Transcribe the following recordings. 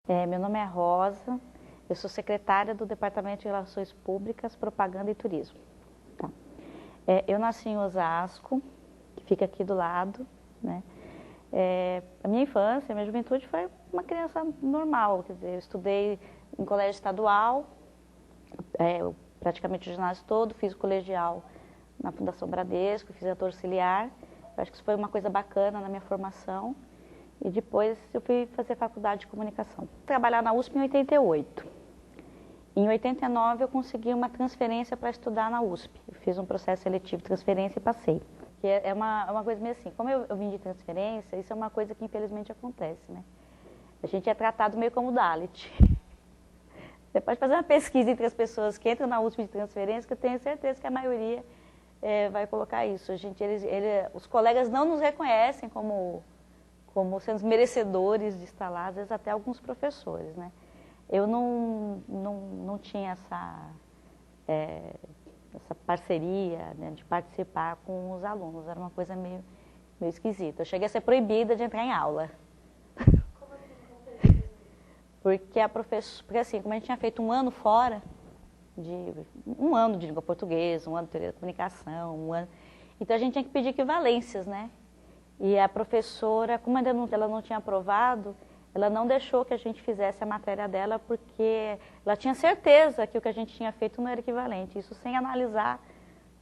Meu nome é Rosa, eu sou secretária do Departamento de Relações Públicas, Propaganda e Turismo. Tá. Eu nasci em Osasco, que fica aqui do lado, né? A minha infância, a minha juventude foi uma criança normal, quer dizer, eu estudei em colégio estadual, praticamente o ginásio todo, fiz o colegial na Fundação Bradesco, fiz ator auxiliar, eu acho que isso foi uma coisa bacana na minha formação. E depois eu fui fazer faculdade de comunicação. Trabalhar na USP em 88. Em 89 eu consegui uma transferência para estudar na USP. Eu fiz um processo seletivo de transferência e passei. Que é uma coisa meio assim, como eu vim de transferência, isso é uma coisa que infelizmente acontece, né? A gente é tratado meio como Dalit. Você pode fazer uma pesquisa entre as pessoas que entram na USP de transferência, que eu tenho certeza que a maioria vai colocar isso. Os colegas não nos reconhecem como sendo os merecedores de estar lá, às vezes até alguns professores, né? Eu não tinha essa parceria, né, de participar com os alunos, era uma coisa meio esquisita. Eu cheguei a ser proibida de entrar em aula. Como assim? Porque assim, como a gente tinha feito um ano fora, um ano de língua portuguesa, um ano de teoria da comunicação, então a gente tinha que pedir equivalências, né? E a professora, como ela não tinha aprovado, ela não deixou que a gente fizesse a matéria dela, porque ela tinha certeza que o que a gente tinha feito não era equivalente. Isso sem analisar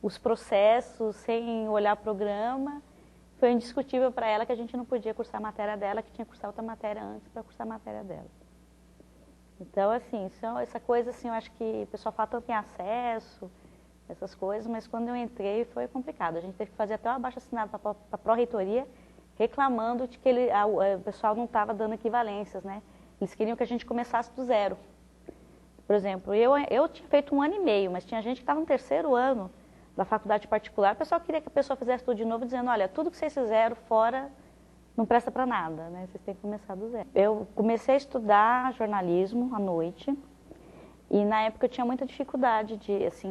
os processos, sem olhar o programa. Foi indiscutível para ela que a gente não podia cursar a matéria dela, que tinha que cursar outra matéria antes para cursar a matéria dela. Então, assim, essa coisa, assim, eu acho que o pessoal fala tanto em acesso, essas coisas, mas quando eu entrei foi complicado. A gente teve que fazer até uma abaixo-assinado para a pró-reitoria, reclamando de que o pessoal não estava dando equivalências, né? Eles queriam que a gente começasse do zero. Por exemplo, eu tinha feito um ano e meio, mas tinha gente que estava no terceiro ano da faculdade particular. O pessoal queria que a pessoa fizesse tudo de novo, dizendo, olha, tudo que vocês fizeram fora não presta para nada, né? Vocês têm que começar do zero. Eu comecei a estudar jornalismo à noite. E na época eu tinha muita dificuldade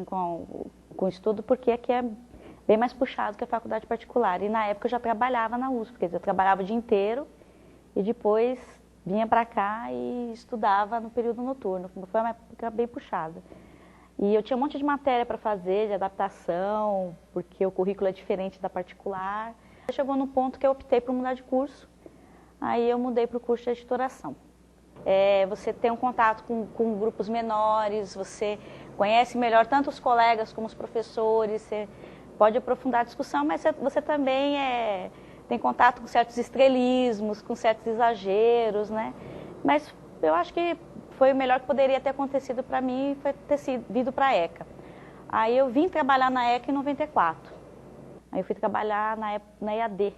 com o estudo, porque aqui é bem mais puxado que a faculdade particular. E na época eu já trabalhava na USP, quer dizer, eu trabalhava o dia inteiro e depois vinha para cá e estudava no período noturno. Foi uma época bem puxada. E eu tinha um monte de matéria para fazer, de adaptação, porque o currículo é diferente da particular. Chegou no ponto que eu optei por mudar de curso, aí eu mudei para o curso de editoração. Você tem um contato com grupos menores, você conhece melhor tanto os colegas como os professores, você pode aprofundar a discussão, mas você também tem contato com certos estrelismos, com certos exageros, né? Mas eu acho que foi o melhor que poderia ter acontecido para mim, foi ter vindo para a ECA. Aí eu vim trabalhar na ECA em 94. Aí eu fui trabalhar na EAD.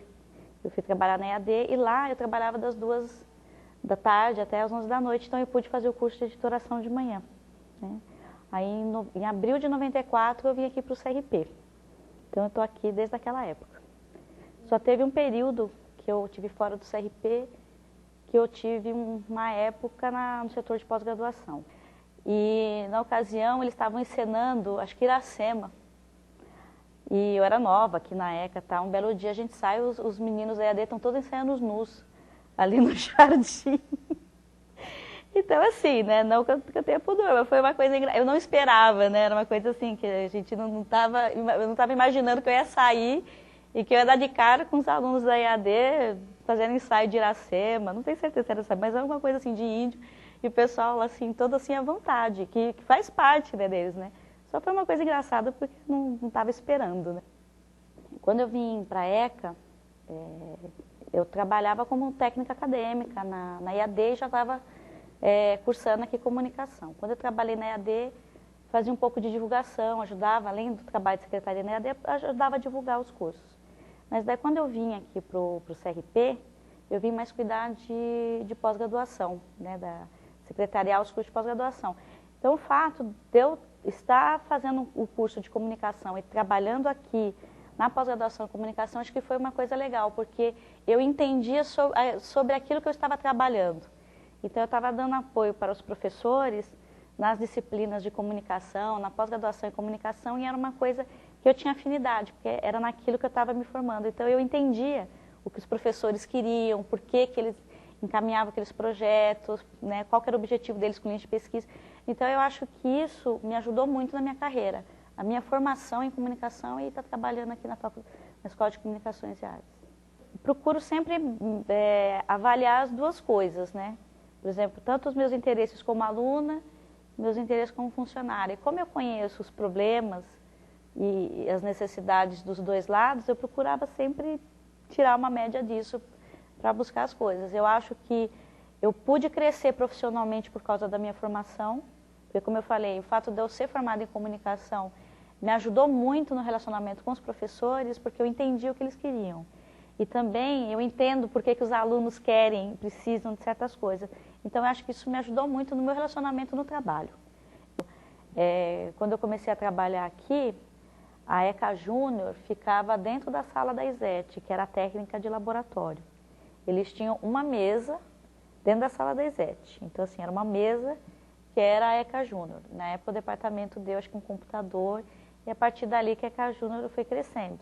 Eu fui trabalhar na EAD e lá eu trabalhava das 2 da tarde até às 11 da noite, então eu pude fazer o curso de editoração de manhã, né? Aí em abril de 94 eu vim aqui para o CRP, então eu estou aqui desde aquela época. Só teve um período que eu tive fora do CRP, que eu tive uma época no setor de pós-graduação. E na ocasião eles estavam encenando, acho que Iracema, e eu era nova aqui na ECA, tá? Um belo dia a gente sai, os meninos da EAD estão todos ensaiando os nus ali no jardim. Então, assim, né, não que eu tenha pudor, mas foi uma coisa eu não esperava, né, era uma coisa assim, que a gente eu não estava imaginando que eu ia sair e que eu ia dar de cara com os alunos da EAD fazendo ensaio de Iracema, não tenho certeza se era isso, mas era uma coisa assim de índio, e o pessoal, assim, todo assim à vontade, que faz parte, né, deles, né. Só foi uma coisa engraçada porque não estava esperando, né. Quando eu vim para a ECA, eu trabalhava como técnica acadêmica na EAD e já estava cursando aqui comunicação. Quando eu trabalhei na EAD, fazia um pouco de divulgação, ajudava, além do trabalho de secretaria na EAD, ajudava a divulgar os cursos. Mas daí quando eu vim aqui para o CRP, eu vim mais cuidar de pós-graduação, né, da secretarial, os cursos de pós-graduação. Então o fato de eu estar fazendo o curso de comunicação e trabalhando aqui na pós-graduação em comunicação, acho que foi uma coisa legal, porque eu entendia sobre aquilo que eu estava trabalhando. Então, eu estava dando apoio para os professores nas disciplinas de comunicação, na pós-graduação em comunicação, e era uma coisa que eu tinha afinidade, porque era naquilo que eu estava me formando. Então, eu entendia o que os professores queriam, por que eles encaminhava aqueles projetos, né, qual que era o objetivo deles com linha de pesquisa. Então, eu acho que isso me ajudou muito na minha carreira, a minha formação em comunicação e estar trabalhando aqui na Escola de Comunicações e Artes. Procuro sempre avaliar as duas coisas, né? Por exemplo, tanto os meus interesses como aluna, meus interesses como funcionária. E como eu conheço os problemas e as necessidades dos dois lados, eu procurava sempre tirar uma média disso para buscar as coisas. Eu acho que eu pude crescer profissionalmente por causa da minha formação, porque, como eu falei, o fato de eu ser formada em comunicação me ajudou muito no relacionamento com os professores, porque eu entendi o que eles queriam. E também eu entendo por que os alunos querem, precisam de certas coisas. Então, eu acho que isso me ajudou muito no meu relacionamento no trabalho. Quando eu comecei a trabalhar aqui, a ECA Júnior ficava dentro da sala da ISET, que era a técnica de laboratório. Eles tinham uma mesa dentro da sala da ISET. Então, assim, era uma mesa que era a ECA Júnior. Na época, o departamento deu, acho que um computador, e a partir dali que a ECA Júnior foi crescendo.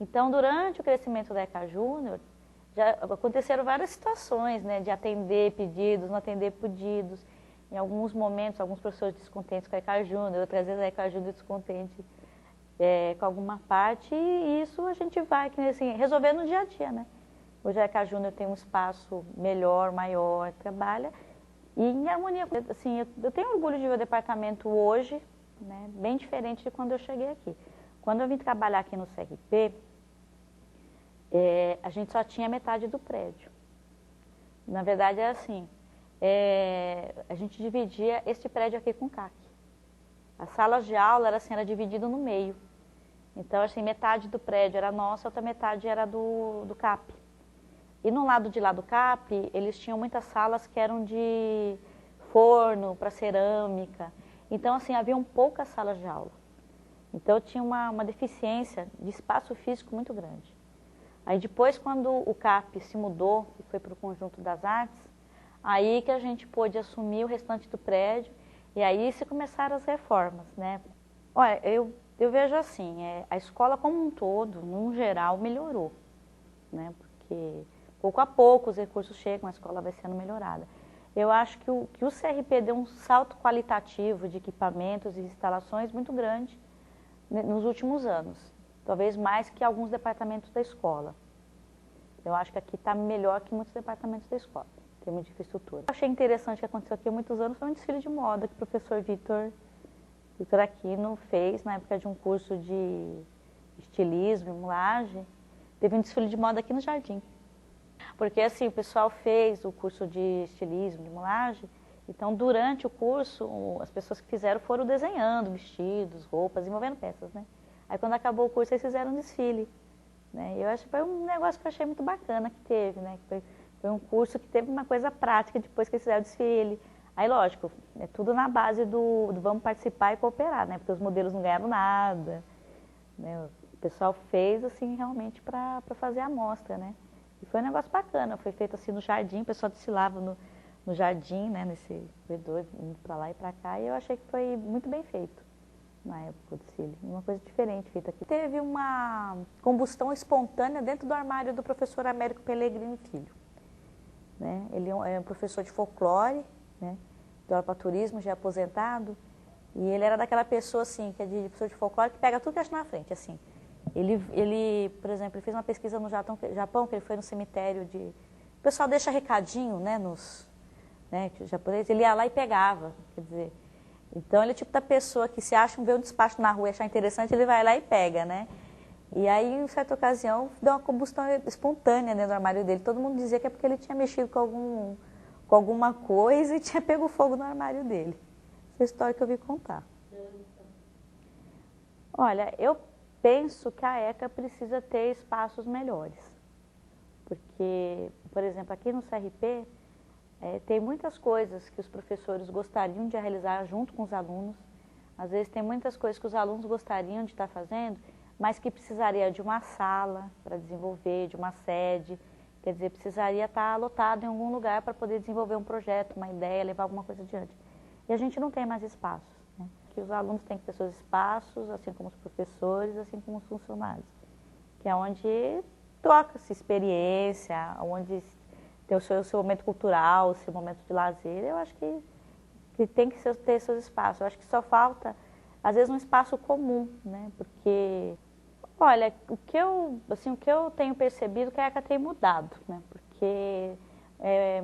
Então, durante o crescimento da ECA Júnior, já aconteceram várias situações, né, de atender pedidos, não atender pedidos. Em alguns momentos, alguns professores descontentes com a ECA Júnior, outras vezes a ECA Júnior descontente com alguma parte, e isso a gente vai assim, resolver no dia a dia, né? Hoje a ECA Júnior tem um espaço melhor, maior, trabalha, e em harmonia. Assim, eu tenho orgulho de ver o departamento hoje, né, bem diferente de quando eu cheguei aqui. Quando eu vim trabalhar aqui no CRP, a gente só tinha metade do prédio. Na verdade, é assim, a gente dividia este prédio aqui com o CAC. As salas de aula era dividido no meio. Então, assim, metade do prédio era nossa, outra metade era do CAP. E no lado de lá do CAP, eles tinham muitas salas que eram de forno, para cerâmica. Então, assim, haviam poucas salas de aula. Então, eu tinha uma deficiência de espaço físico muito grande. Aí depois, quando o CAP se mudou, e foi para o Conjunto das Artes, aí que a gente pôde assumir o restante do prédio, e aí se começaram as reformas, né? Olha, eu vejo assim, a escola como um todo, num geral, melhorou, né? Porque pouco a pouco os recursos chegam, a escola vai sendo melhorada. Eu acho que o CRP deu um salto qualitativo de equipamentos e instalações muito grande nos últimos anos. Talvez mais que alguns departamentos da escola. Eu acho que aqui está melhor que muitos departamentos da escola, em termos de infraestrutura. Eu achei interessante o que aconteceu aqui há muitos anos, foi um desfile de moda que o professor Vitor Aquino fez na época de um curso de estilismo e mulagem. Teve um desfile de moda aqui no Jardim. Porque assim, o pessoal fez o curso de estilismo, de mulagem, então durante o curso, as pessoas que fizeram foram desenhando vestidos, roupas, desenvolvendo peças, né? Aí quando acabou o curso, eles fizeram um desfile, né? Eu acho que foi um negócio que eu achei muito bacana que teve, né? Foi um curso que teve uma coisa prática depois que eles fizeram o desfile. Aí, lógico, é tudo na base do vamos participar e cooperar, né? Porque os modelos não ganharam nada, né? O pessoal fez, assim, realmente para fazer a amostra, né? E foi um negócio bacana, foi feito assim no jardim, o pessoal desfilava no jardim, né? Nesse corredor, indo para lá e para cá, e eu achei que foi muito bem feito na época do desfile, uma coisa diferente feita aqui. Teve uma combustão espontânea dentro do armário do professor Américo Pellegrini Filho, né? Ele é um professor de folclore, né? Deu aula para turismo, já é aposentado, e ele era daquela pessoa assim, que é de professor de folclore, que pega tudo que acha na frente, assim. Ele, por exemplo, ele fez uma pesquisa no Japão, que ele foi no cemitério de... O pessoal deixa recadinho, né, que os japoneses, ele ia lá e pegava, quer dizer... Então, ele é o tipo da pessoa que se vê um despacho na rua e achar interessante, ele vai lá e pega, né? E aí, em certa ocasião, deu uma combustão espontânea dentro do armário dele. Todo mundo dizia que é porque ele tinha mexido com alguma coisa e tinha pego fogo no armário dele. Essa é a história que eu vi contar. Olha, eu penso que a ECA precisa ter espaços melhores. Porque, por exemplo, aqui no CRP... tem muitas coisas que os professores gostariam de realizar junto com os alunos. Às vezes tem muitas coisas que os alunos gostariam de estar fazendo, mas que precisaria de uma sala para desenvolver, de uma sede. Quer dizer, precisaria estar lotado em algum lugar para poder desenvolver um projeto, uma ideia, levar alguma coisa adiante. E a gente não tem mais espaços, né? Que os alunos têm que ter seus espaços, assim como os professores, assim como os funcionários. Que é onde troca-se experiência, onde ter o seu momento cultural, o seu momento de lazer, eu acho que tem que ter seus espaços. Eu acho que só falta, às vezes, um espaço comum, né? Porque, olha, o que eu tenho percebido é que a ECA tem mudado, né? Porque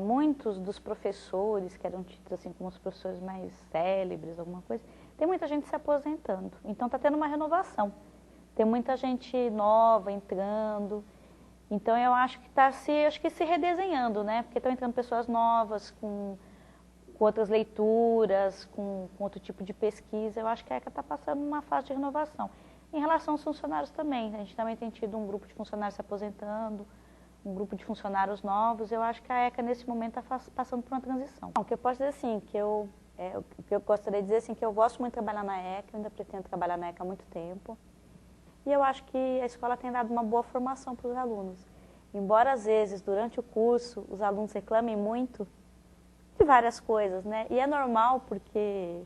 muitos dos professores, que eram tidos assim como os professores mais célebres, alguma coisa, tem muita gente se aposentando. Então está tendo uma renovação. Tem muita gente nova entrando. Então eu acho que está se redesenhando, né? Porque estão entrando pessoas novas, com outras leituras, com outro tipo de pesquisa. Eu acho que a ECA está passando uma fase de renovação. Em relação aos funcionários também, a gente também tem tido um grupo de funcionários se aposentando, um grupo de funcionários novos. Eu acho que a ECA nesse momento está passando por uma transição. O que eu posso dizer assim, o que eu gostaria de dizer assim, que eu gosto muito de trabalhar na ECA, eu ainda pretendo trabalhar na ECA há muito tempo. E eu acho que a escola tem dado uma boa formação para os alunos. Embora às vezes, durante o curso, os alunos reclamem muito de várias coisas, né? E é normal, porque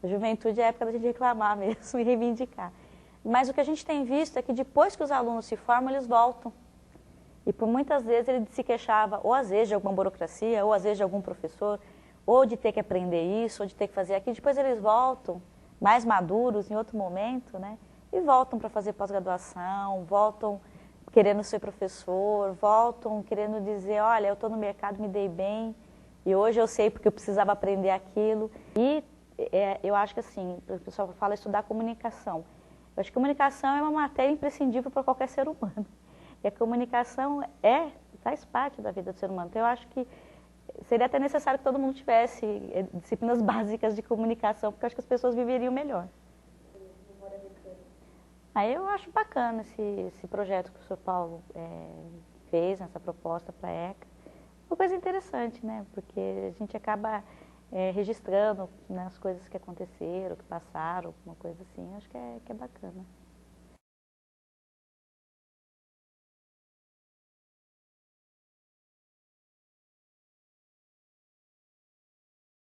a juventude é a época da gente reclamar mesmo e reivindicar. Mas o que a gente tem visto é que depois que os alunos se formam, eles voltam. E por muitas vezes ele se queixava, ou às vezes de alguma burocracia, ou às vezes de algum professor, ou de ter que aprender isso, ou de ter que fazer aquilo. Depois eles voltam, mais maduros, em outro momento, né? E voltam para fazer pós-graduação, voltam querendo ser professor, voltam querendo dizer, olha, eu estou no mercado, me dei bem, e hoje eu sei porque eu precisava aprender aquilo. E eu acho que assim, o pessoal fala estudar comunicação. Eu acho que comunicação é uma matéria imprescindível para qualquer ser humano. E a comunicação faz parte da vida do ser humano. Então eu acho que seria até necessário que todo mundo tivesse disciplinas básicas de comunicação, porque eu acho que as pessoas viveriam melhor. Aí eu acho bacana esse projeto que o Sr. Paulo fez, essa proposta para a ECA. Uma coisa interessante, né? Porque a gente acaba registrando, né, as coisas que aconteceram, que passaram, uma coisa assim. Acho que é bacana.